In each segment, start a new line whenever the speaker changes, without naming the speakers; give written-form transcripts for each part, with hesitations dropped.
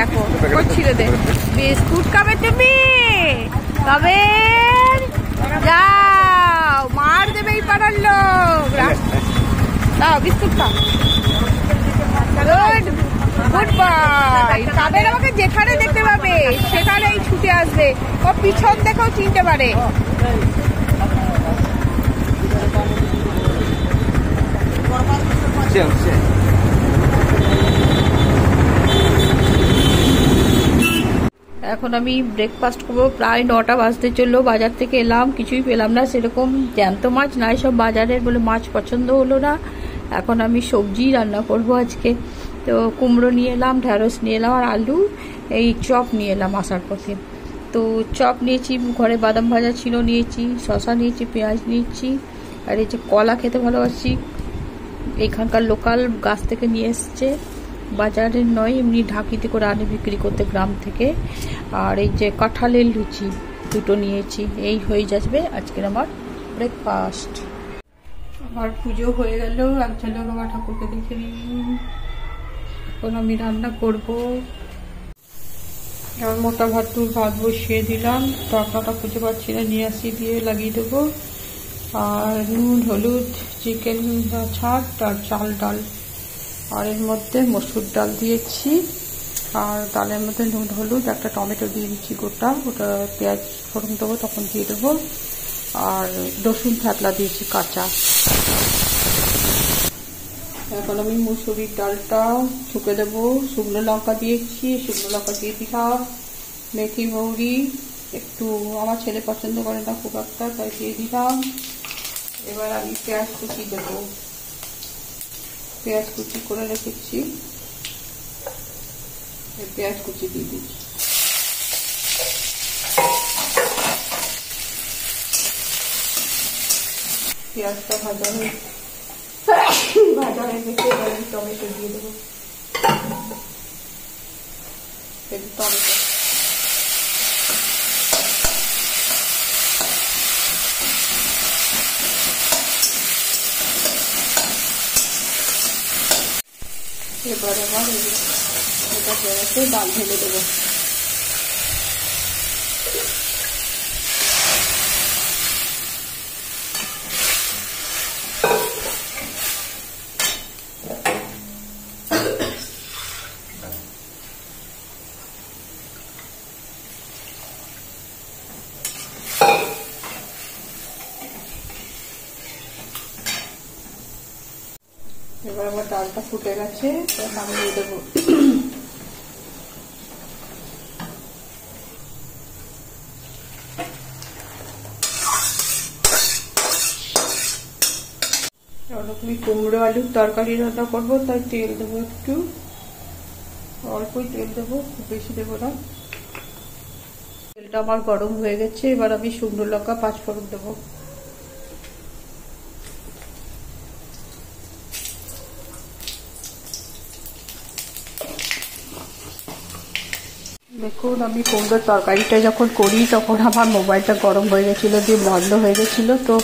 দেখো করছিল দে বিস্কুট খাবে তুমি কবে যাও মার দেবে এই পাড়ার লোক দাও বিস্কুট খাও গুড বাই তাদের আমাকে যেখানে দেখতে পাবে সেখানেই ছুটে আসবে ও পিছন দেখেও চিনতে পারে এখন আমি ব্রেকফাস্ট করবো প্রায় 9টা বাজতে চললো বাজার থেকে এলাম কিছুই পেলাম না সেরকম জ্যান্ত মাছ নাই সব বাজারের বলে মাছ পছন্দ হলো না এখন আমি সবজি রান্না করব আজকে তো কুমড়ো নিয়ে এলাম ঢেঁড়স নিয়ে এলাম আর আলু এই চপ নিয়ে এলাম আসার পথে তো চপ নিয়েছি ঘরে বাদাম ভাজা ছিল নিয়েছি শসা নিয়েছি পেঁয়াজ নিয়েছি আর এই যে কলা খেতে ভালোবাসি এখানকার লোকাল গাছ থেকে নিয়ে এসছে বাজারের নয় এমনি ঢাকিতে করে আনে বিক্রি করতে গ্রাম থেকে আর এই যে কাঁঠালের লুচি দুটো নিয়েছি এই হয়ে যাবে আজকের আমার ব্রেকফাস্ট আমার পুজো হয়ে গেল একজন বাবা ঠাকুরকে দেখে নিই এখন আমি রান্না করবো আর মোটা ভাতুর ভাত বসিয়ে দিলাম তরকাটা খুঁজে পাচ্ছি না নিয়ে আসি দিয়ে লাগিয়ে দেবো আর নুন হলুদ চিকেন ছাট আর চাল ডাল আর এর মধ্যে মসুর ডাল দিয়েছি আর ডালের মধ্যে নুন হলুদ একটা টমেটো দিয়ে দিচ্ছি গোটা ওটা পেঁয়াজ ফোড়ন দেবো তখন দিয়ে দেবো আর রসুন থাতলা দিয়েছি কাঁচা এখন আমি মুসুরির ডালটা ছুঁকে দেবো শুকনো লঙ্কা দিয়েছি শুকনো লঙ্কা দিয়ে দিলাম মেথি মৌরি একটু আমার ছেলে পছন্দ করে না খুব একটা তাই দিয়ে দিলাম এবার আমি পেঁয়াজ কুচি দেবো পেঁয়াজ কুচি করে রেখেছি পেঁয়াজ কুচি দিয়ে দিচ্ছি পেঁয়াজটা ভাজা হয়ে গেছে এবার আমি টমেটো দিয়ে দেবো টমেটো এবার আমার এটা বেড়াতে ডাল ঢেলে দেবো এবার আমার ডালটা ফুটে গেছে নামিয়ে দেবো আমি কুমড়ো আলুর তরকারি রান্না করবো তাই তেল দেবো একটু অল্পই তেল দেবো খুব বেশি দেবো না তেলটা আমার গরম হয়ে গেছে এবার আমি শুকনো লঙ্কা 5 ফোড়ন দেবো দেখুন আমি কুমড়োর তরকারিটা যখন করি তখন আমার মোবাইলটা গরম হয়ে গেছিলো দিয়ে বন্ধ হয়ে গেছিলো তো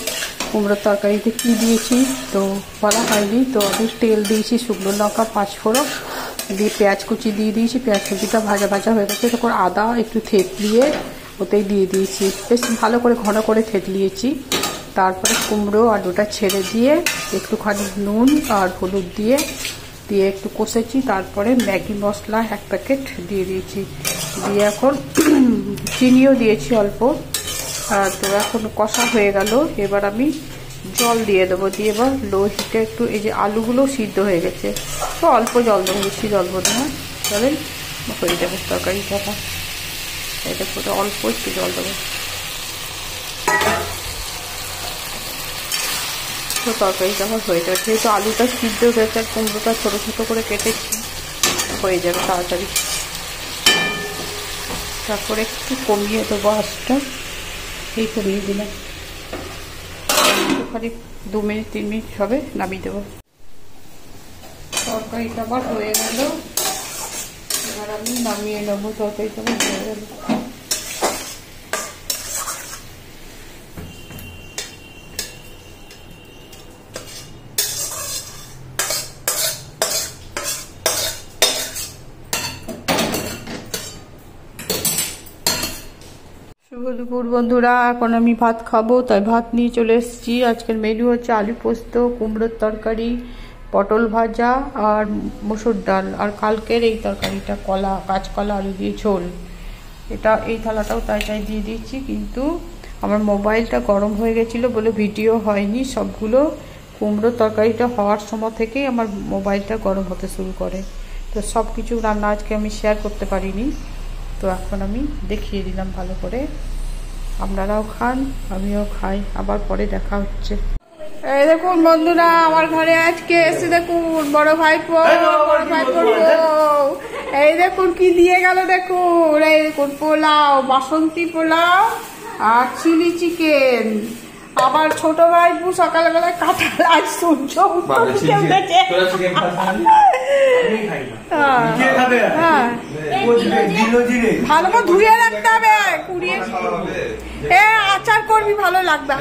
কুমড়োর তরকারিতে কি দিয়েছি তো বলা হয়নি তো আমি তেল দিয়েছি শুকনো লঙ্কা 5 ফোড়ন দিয়ে পেঁয়াজ কুচি দিয়ে দিয়েছি পেঁয়াজ কুচিটা ভাজা ভাজা হয়ে গেছে তখন আদা একটু থেতলিয়ে ওতেই দিয়ে দিয়েছি বেশ ভালো করে ঘন করে থেতলিয়েছি তারপরে কুমড়ো আলুটা ছেড়ে দিয়ে একটুখানি নুন আর হলুদ দিয়ে একটু কষেছি তারপরে ম্যাগি মশলা 1 প্যাকেট দিয়ে দিয়েছি দিয়ে এখন চিনিও দিয়েছি অল্প তো এখন কষা হয়ে গেল এবার আমি জল দিয়ে দেবো দিয়ে এবার লো হিটে একটু এই যে আলুগুলো সিদ্ধ হয়ে গেছে তো অল্প জল দেবো বেশি জল দেবো না চলেন হয়ে যাবে তরকারিটা এটা পুরো অল্প একটু জল দেবো তো তরকারিটা আমার হয়ে যাবে যেহেতু আলুটা সিদ্ধ হয়েছে আর কুমড়োটা ছোটো ছোটো করে কেটেছি হয়ে যাবে তাড়াতাড়ি তারপরে একটু কমিয়ে দেবো আঁচটা এই কমিয়ে দিলাম খালি 2 মিনিট 3 মিনিট হবে নামিয়ে দেবো তরকারিটা আবার হয়ে গেল এবার আমি নামিয়ে নেবো তরকারিটা আবার হয়ে গেল দুপুর বন্ধুরা, এখন আমি ভাত খাবো, তাই ভাত নিয়ে চলে এসেছি। আজকের মেনু হচ্ছে আলু পোস্ত, কুমড়োর তরকারি, পটল ভাজা আর মসুর ডাল। আর কালকের এই তরকারিটা কলা, কাঁচকলা আলু দিয়ে ঝোল। এই থালাটাও তাই দিয়ে দিয়েছি, কিন্তু আমার মোবাইলটা গরম হয়ে গেছিলো বলে ভিডিও হয়নি। সবগুলো কুমড়োর তরকারিটা হওয়ার সময় থেকেই আমার মোবাইলটা গরম হতে শুরু করে, তো সব কিছু রান্না আজকে আমি শেয়ার করতে পারিনি। তো এখন আমি দেখিয়ে দিলাম ভালো করে, আপনারাও খান আমিও খাই, আবার পরে দেখা হচ্ছে। এই দেখুন বন্ধুরা, আমার ঘরে আজকে এসে দেখুন বড় ভাইপো, এই দেখুন কি দিয়ে গেল দেখুন। এই দেখুন পোলাও, বাসন্তী পোলাও আর চিলি চিকেন। আবার ছোট ভাইপু সকালবেলায় কাঁঠাল, আজ সূর্য ভালো করে ধুয়ে রাখতে হবে, কুড়িয়ে আচার করবি, ভালো লাগবে।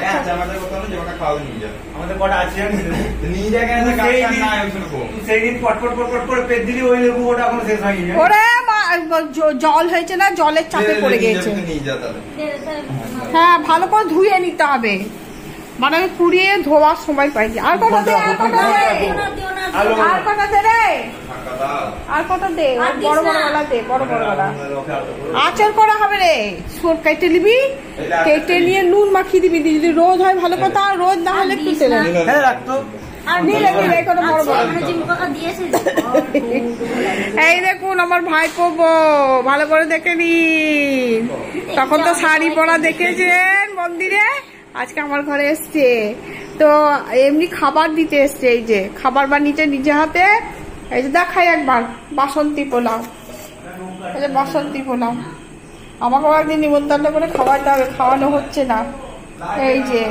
জল হয়েছে না, জলের চাপে পড়ে গেছে। হ্যাঁ, ভালো করে ধুয়ে নিতে হবে, মানে আমি কুড়িয়ে ধোয়ার সময় পাইনি। আর কটা দে, আর কটা দে, আর কটা দে রে, আর কটা দে, বড় বড় গলা দে, বড় বড় গলা। আচার করা হবে রে, সব কেটে নিবি, কেটে নিয়ে নুন মাখিয়ে দিবি। যদি রোদ হয় ভালো কথা, রোদ না হলে একটু তেলে রাখতো। এই দেখুন আমার ভাইপো, ভালো করে দেখে নিন। তখন তো শাড়ি পরা দেখেছেন মন্দিরে, আজকে আমার ঘরে এসছে তো এমনি খাবার দিতে এসছে। এই যে খাবার বানিয়েছে নিজে হাতে। এই যে দেখাই একবার, বাসন্তী পোলাও। এই যে বাসন্তী পোলাও, আমাকেও একদিন নিমন্ত্রণ করে খাওয়াতে হবে, খাওয়ানো হচ্ছে না। এই যে